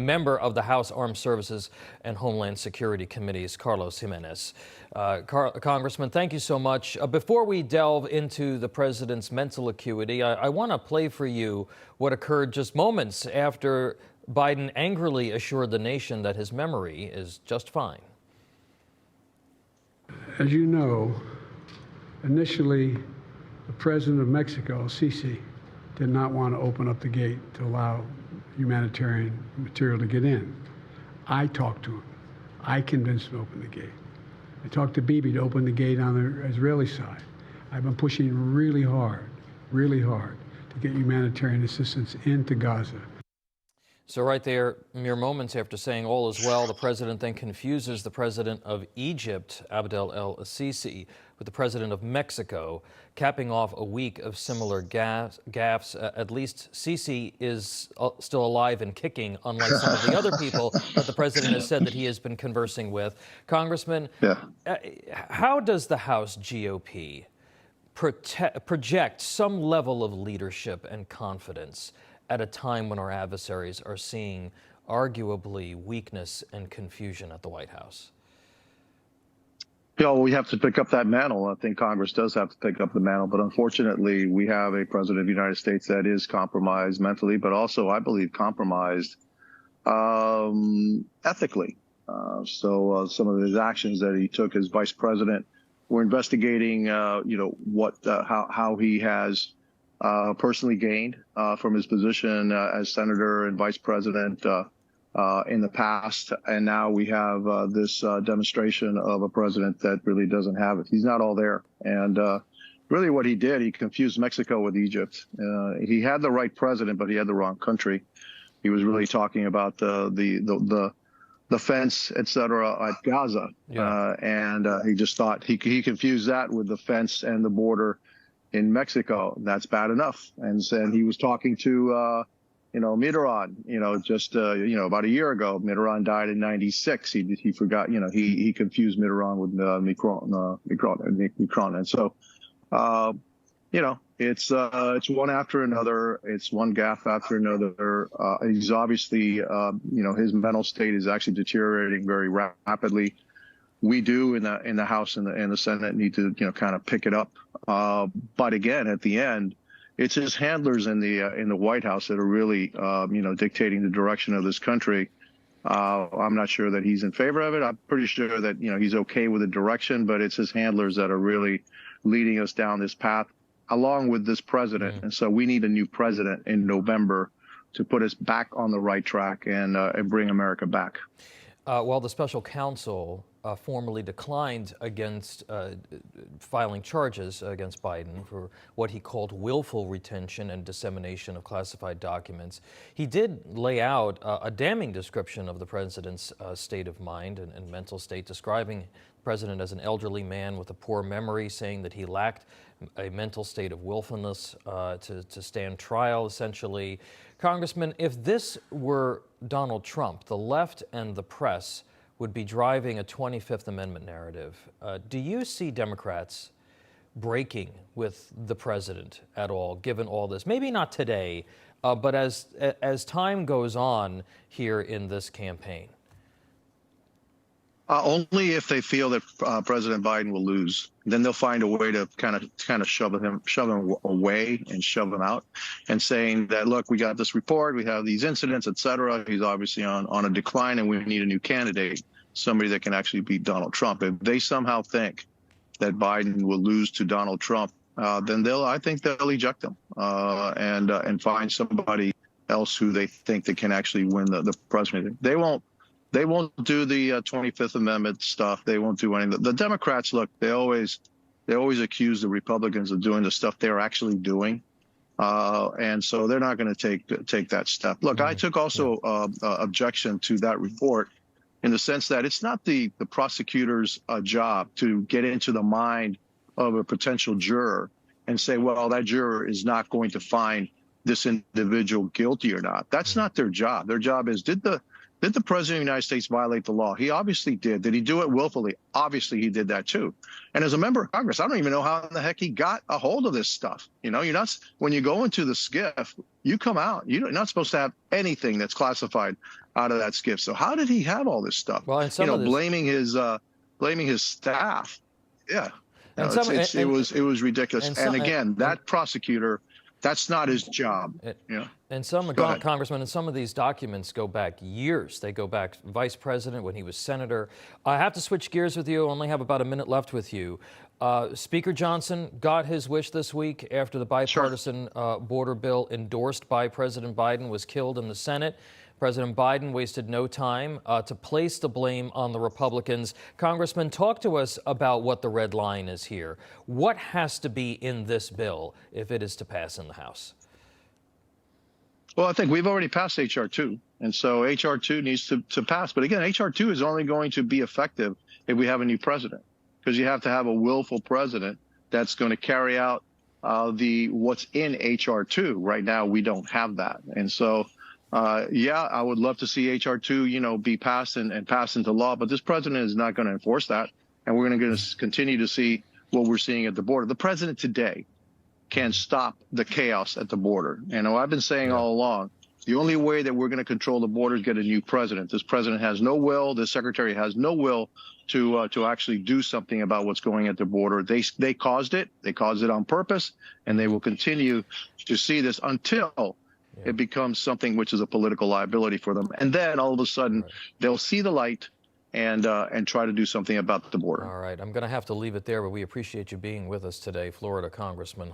member of the House Armed Services and Homeland Security Committees, Carlos Gimenez. Congressman, thank you so much. Before we delve into the president's mental acuity, I want to play for you what occurred just moments after Biden angrily assured the nation that his memory is just fine. As you know, initially, the president of Mexico, Sisi, did not want to open up the gate to allow humanitarian material to get in. I talked to him. I convinced him to open the gate. I talked to Bibi to open the gate on the Israeli side. I've been pushing really hard to get humanitarian assistance into Gaza. So right there, mere moments after saying all is well, the president then confuses the president of Egypt, Abdel el-Sisi, with the president of Mexico, capping off a week of similar gaffes. At least Sisi is still alive and kicking, unlike some of the other people that the president has said that he has been conversing with. Congressman, how does the House GOP project some level of leadership and confidence at a time when our adversaries are seeing arguably weakness and confusion at the White House? Yeah, well, we have to pick up that mantle. I think Congress does have to pick up the mantle, but unfortunately, we have a president of the United States that is compromised mentally, but also, I believe, compromised ethically. So some of his actions that he took as vice president, we're investigating, how he has personally gained from his position as senator and vice president in the past. And now we have this demonstration of a president that really doesn't have it. He's not all there. And really what he did, he confused Mexico with Egypt. He had the right president, but he had the wrong country. He was really talking about the fence, et cetera, at Gaza. And he just thought he confused that with the fence and the border in Mexico. That's bad enough. And he was talking to, Mitterrand, just, about a year ago. Mitterrand died in '96. He forgot, he confused Mitterrand with Macron. And so, it's one after another. It's one gaffe after another. He's obviously, his mental state is actually deteriorating very rapidly. We do in the House and the Senate need to, kind of pick it up. But again, at the end, it's his handlers in the White House that are really, dictating the direction of this country. I'm not sure that he's in favor of it. I'm pretty sure that, he's okay with the direction, but it's his handlers that are really leading us down this path, along with this president. And so we need a new president in November to put us back on the right track and bring America back. Well, the special counsel formally declined against filing charges against Biden for what he called willful retention and dissemination of classified documents. He did lay out a damning description of the president's state of mind and mental state, describing the president as an elderly man with a poor memory, saying that he lacked a mental state of willfulness to stand trial, essentially. Congressman, if this were Donald Trump, the left and the press would be driving a 25th Amendment narrative. Do you see Democrats breaking with the president at all, given all this? Maybe not today, but as time goes on here in this campaign. Only if they feel that President Biden will lose. Then they'll find a way to kind of shove him away and shove him out, and saying that, look, we got this report, we have these incidents, et cetera. He's obviously on a decline, and we need a new candidate, somebody that can actually beat Donald Trump. If they somehow think that Biden will lose to Donald Trump, then I think they'll eject him and find somebody else who they think that can actually win the presidency. They won't do the 25th Amendment stuff. They won't do anything. The Democrats, look, they always accuse the Republicans of doing the stuff they're actually doing, and so they're not going to take that step. Look, I took also objection to that report, in the sense that it's not the prosecutor's job to get into the mind of a potential juror and say, well, that juror is not going to find this individual guilty or not. That's not their job. Their job is, did the president of the United States violate the law? He obviously did. Did he do it willfully? Obviously, he did that too. And as a member of Congress, I don't even know how in the heck he got a hold of this stuff. You're not, when you go into the SCIF, you come out. You're not supposed to have anything that's classified out of that skiff. So how did he have all this stuff? Well, and some of this, blaming his staff. Yeah. And No, some- it was ridiculous. and And, some- again, that prosecutor, that's not his job. And some, Go ahead. Congressman, and some of these documents go back years. They go back Vice President when he was Senator. I have to switch gears with you. I only have about a minute left with you. Speaker Johnson got his wish this week after the bipartisan border bill endorsed by President Biden was killed in the Senate. President Biden wasted no time to place the blame on the Republicans. Congressman, talk to us about what the red line is here. What has to be in this bill if it is to pass in the House? Well, I think we've already passed H.R. 2, and so H.R. 2 needs to pass. But again, H.R. 2 is only going to be effective if we have a new president, because you have to have a willful president that's going to carry out what's in H.R. 2. Right now, we don't have that. And so, yeah, I would love to see H.R. 2, be passed and passed into law, but this president is not going to enforce that. And we're going to continue to see what we're seeing at the border. The president today can stop the chaos at the border. And I've been saying all along, the only way that we're going to control the border is get a new president. This president has no will. This secretary has no will to actually do something about what's going at the border. They caused it. They caused it on purpose, and they will continue to see this until it becomes something which is a political liability for them. And then all of a sudden they'll see the light and try to do something about the border. All right. I'm going to have to leave it there, but we appreciate you being with us today, Florida Congressman